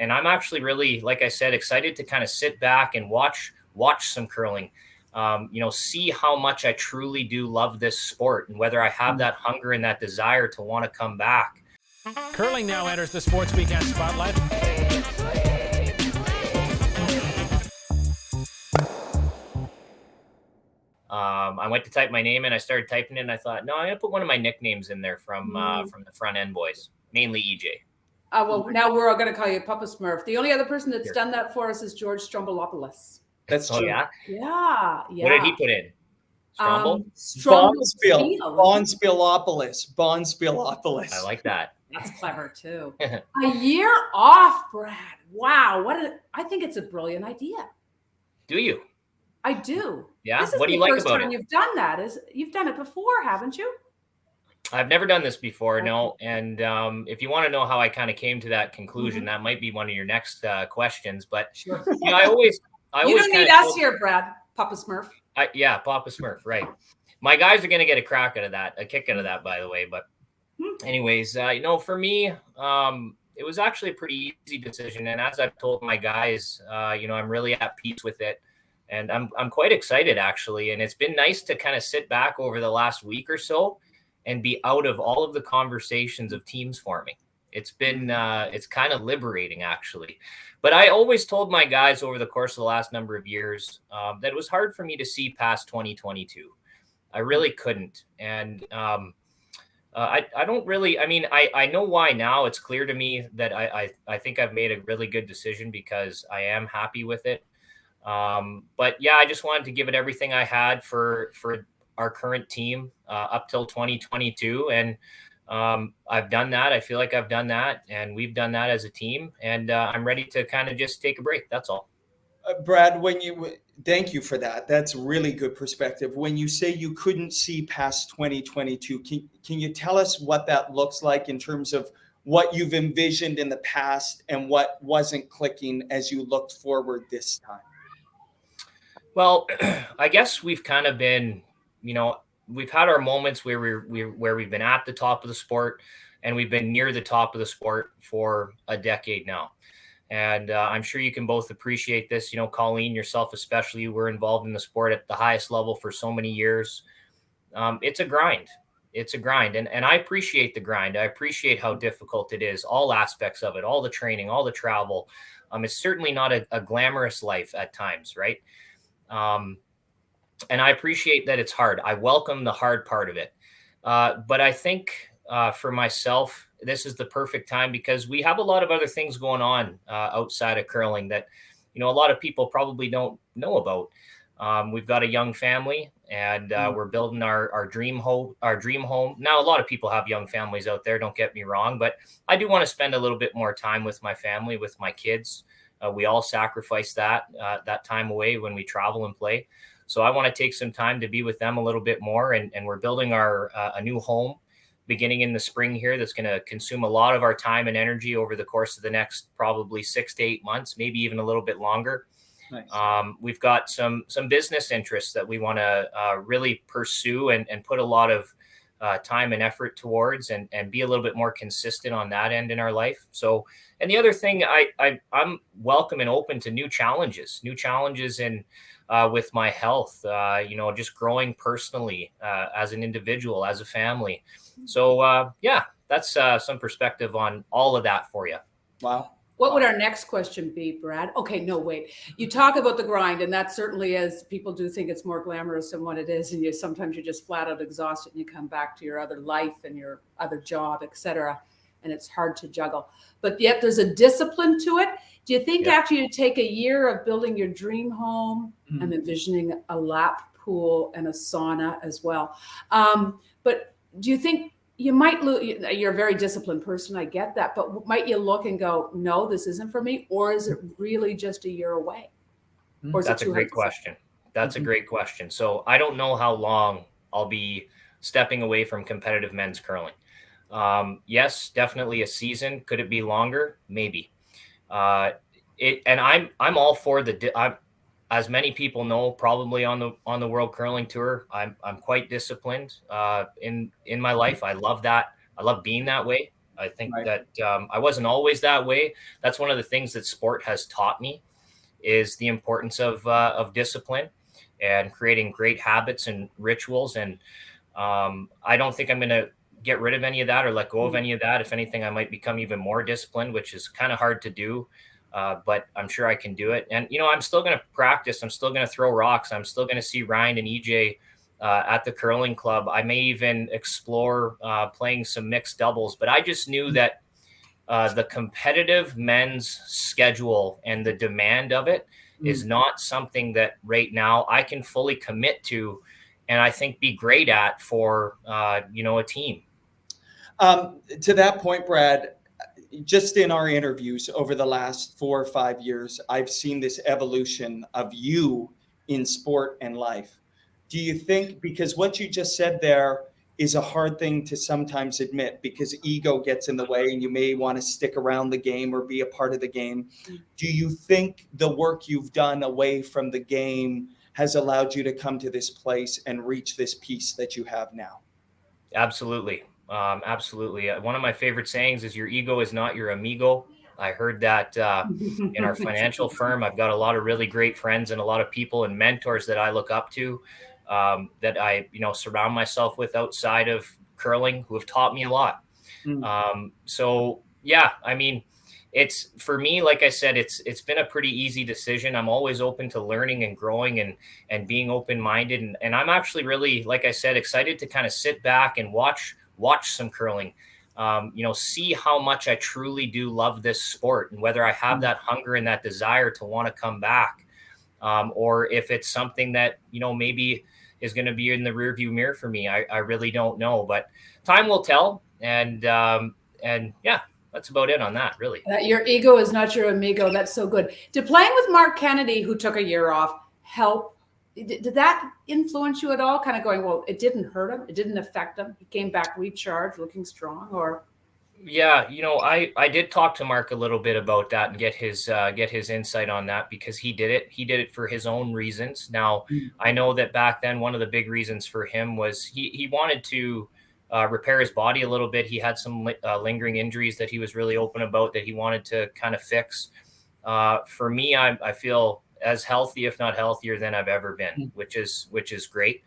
and I'm actually really, like I said, excited to kind of sit back and watch some curling. See how much I truly do love this sport and whether I have that hunger and that desire to want to come back. Curling now enters the Sports Weekend spotlight. I went to type my name and I started typing it and I thought, no, I'm going to put one of my nicknames in there from the front end boys, mainly EJ. Well, now we're all going to call you Papa Smurf. The only other person that's done that for us is George Stroumboulopoulos. That's true. Yeah? Yeah. What did he put in? Bonspilopoulos. I like that. That's clever too. A year off, Brad. Wow. I think it's a brilliant idea. Do you? I do. Yeah. What do you like about it? This is the first time you've done that. You've done it before, haven't you? I've never done this before, no. And if you want to know how I kind of came to that conclusion, that might be one of your next questions. But sure. I always you don't need us here, Brad. Papa Smurf. Papa Smurf, right? My guys are going to get a kick out of that, by the way. But anyways, for me, it was actually a pretty easy decision. And as I've told my guys, I'm really at peace with it. And I'm quite excited, actually. And it's been nice to kind of sit back over the last week or so and be out of all of the conversations of teams forming. It's been, it's kind of liberating, actually. But I always told my guys over the course of the last number of years that it was hard for me to see past 2022. I really couldn't. And I don't really, I know why now. It's clear to me that I think I've made a really good decision because I am happy with it. But yeah, I just wanted to give it everything I had for our current team up till 2022. And I've done that. I feel like I've done that and we've done that as a team and I'm ready to kind of just take a break. That's all. Brad, thank you for that. That's really good perspective. When you say you couldn't see past 2022, can you tell us what that looks like in terms of what you've envisioned in the past and what wasn't clicking as you looked forward this time? Well, I guess we've kind of been, we've had our moments where we've been at the top of the sport and we've been near the top of the sport for a decade now. And I'm sure you can both appreciate this, Colleen, yourself, especially, you were involved in the sport at the highest level for so many years. It's a grind. It's a grind. And I appreciate the grind. I appreciate how difficult it is, all aspects of it, all the training, all the travel. It's certainly not a glamorous life at times, right? And I appreciate that it's hard. I welcome the hard part of it. But I think for myself, this is the perfect time because we have a lot of other things going on outside of curling that, a lot of people probably don't know about. We've got a young family and we're building our dream home. Now, a lot of people have young families out there, don't get me wrong, but I do want to spend a little bit more time with my family, with my kids. We all sacrifice that time away when we travel and play. So I want to take some time to be with them a little bit more. And we're building a new home beginning in the spring here. That's going to consume a lot of our time and energy over the course of the next probably 6 to 8 months, maybe even a little bit longer. Nice. We've got some business interests that we want to really pursue and put a lot of time and effort towards and be a little bit more consistent on that end in our life. So, and the other thing, I'm welcome and open to new challenges in with my health, just growing personally as an individual, as a family. So, that's some perspective on all of that for you. Wow. What would our next question be, Brad? Okay, no, wait. You talk about the grind, and that certainly is. People do think it's more glamorous than what it is, and sometimes you're just flat out exhausted, and you come back to your other life and your other job, etc., and it's hard to juggle. But yet there's a discipline to it. Do you think after you take a year of building your dream home, I'm envisioning a lap pool and a sauna as well, but do you think you might lose? You're a very disciplined person, I get that, but might you look and go, no, this isn't for me? Or is it really just a year away? Or is That's a great question. That's a great question. So I don't know how long I'll be stepping away from competitive men's curling. Yes, definitely a season. Could it be longer? Maybe. And I'm all for as many people know, probably on the World Curling Tour, I'm quite disciplined in my life. I love that. I love being that way. I think Right. that I wasn't always that way. That's one of the things that sport has taught me is the importance of discipline and creating great habits and rituals. And I don't think I'm going to get rid of any of that or let go of any of that. If anything, I might become even more disciplined, which is kind of hard to do. But I'm sure I can do it. And, I'm still going to practice. I'm still going to throw rocks. I'm still going to see Ryan and EJ at the curling club. I may even explore playing some mixed doubles, but I just knew that the competitive men's schedule and the demand of it is not something that right now I can fully commit to and I think be great at for, a team. To that point, Brad, just in our interviews over the last 4 or 5 years, I've seen this evolution of you in sport and life. Do you think, because what you just said there is a hard thing to sometimes admit because ego gets in the way and you may want to stick around the game or be a part of the game. Do you think the work you've done away from the game has allowed you to come to this place and reach this peace that you have now? Absolutely. Absolutely. One of my favorite sayings is your ego is not your amigo. I heard that in our financial firm. I've got a lot of really great friends and a lot of people and mentors that I look up to that I, surround myself with outside of curling who have taught me a lot. So, yeah, I mean, it's for me, like I said, it's been a pretty easy decision. I'm always open to learning and growing and being open-minded. And I'm actually really, like I said, excited to kind of sit back and watch some curling, see how much I truly do love this sport and whether I have that hunger and that desire to want to come back. Or if it's something that, maybe is going to be in the rearview mirror for me. I really don't know, but time will tell. And yeah, that's about it on that, really. Your ego is not your amigo. That's so good. Did playing with Mark Kennedy, who took a year off, help? Did that influence you at all? Kind of going, well, it didn't hurt him. It didn't affect him. He came back recharged, looking strong, or? Yeah, I did talk to Mark a little bit about that and get his insight on that because he did it for his own reasons. Now, I know that back then one of the big reasons for him was he wanted to repair his body a little bit. He had some lingering injuries that he was really open about that he wanted to kind of fix. For me, I feel as healthy, if not healthier than I've ever been, which is great.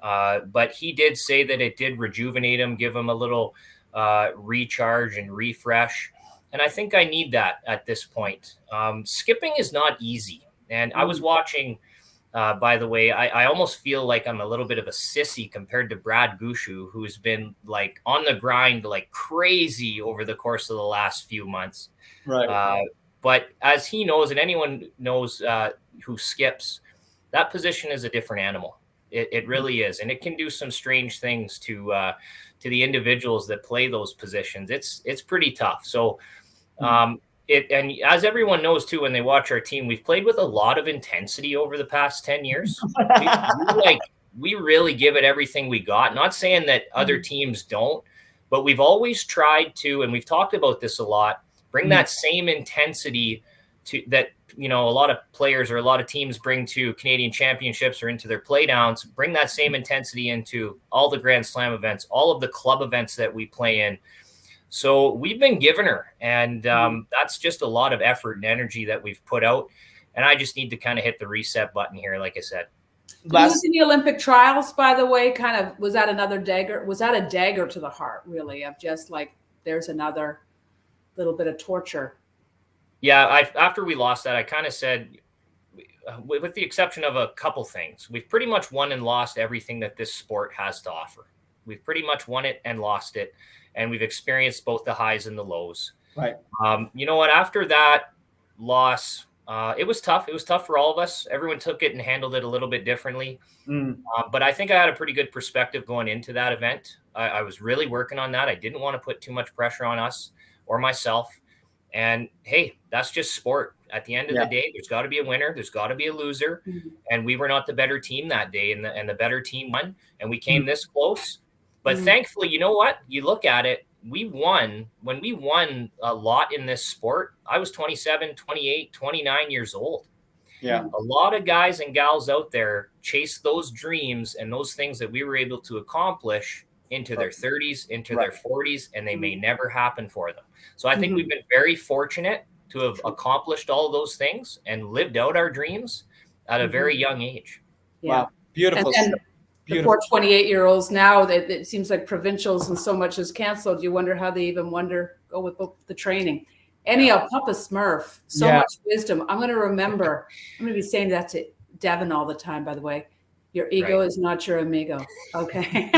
But he did say that it did rejuvenate him, give him a little recharge and refresh. And I think I need that at this point. Skipping is not easy. And I was watching, by the way, I almost feel like I'm a little bit of a sissy compared to Brad Gushue, who's been like on the grind like crazy over the course of the last few months. Right. But as he knows, and anyone knows who skips, that position is a different animal. It really is. And it can do some strange things to the individuals that play those positions. It's pretty tough. So and as everyone knows too, when they watch our team, we've played with a lot of intensity over the past 10 years. we really give it everything we got. Not saying that other teams don't, but we've always tried to, and we've talked about this a lot, bring that same intensity to that, a lot of players or a lot of teams bring to Canadian championships or into their playdowns, bring that same intensity into all the Grand Slam events, all of the club events that we play in. So we've been giving her, and that's just a lot of effort and energy that we've put out. And I just need to kind of hit the reset button here, like I said. In the Olympic trials, by the way, was that another dagger? Was that a dagger to the heart, really, of just like, there's another little bit of torture? Yeah, after we lost that, I kind of said, with the exception of a couple things, we've pretty much won and lost everything that this sport has to offer. We've pretty much won it and lost it, and we've experienced both the highs and the lows. Right. You know what? After that loss, it was tough. It was tough for all of us. Everyone took it and handled it a little bit differently. But I think I had a pretty good perspective going into that event. I was really working on that. I didn't want to put too much pressure on us or myself. And hey, that's just sport. At the end of the day, there's got to be a winner. There's got to be a loser. And we were not the better team that day. And the better team won. And we came this close. But thankfully, you know what? You look at it, we won. When we won a lot in this sport, I was 27, 28, 29 years old. Yeah. A lot of guys and gals out there chase those dreams and those things that we were able to accomplish into their 30s, into their 40s, and they may Mhm. never happen for them. So I think Mhm. we've been very fortunate to have accomplished all of those things and lived out our dreams at a Mhm. very young age. Yeah. Wow. Beautiful. And stuff. the Beautiful. poor 28-year-olds now, that it seems like provincials and so much is canceled. You wonder how they even go with the training. Anyhow, Papa Smurf, so Yeah. much wisdom. I'm going to be saying that to Devin all the time, by the way. Your ego Right. is not your amigo. Okay.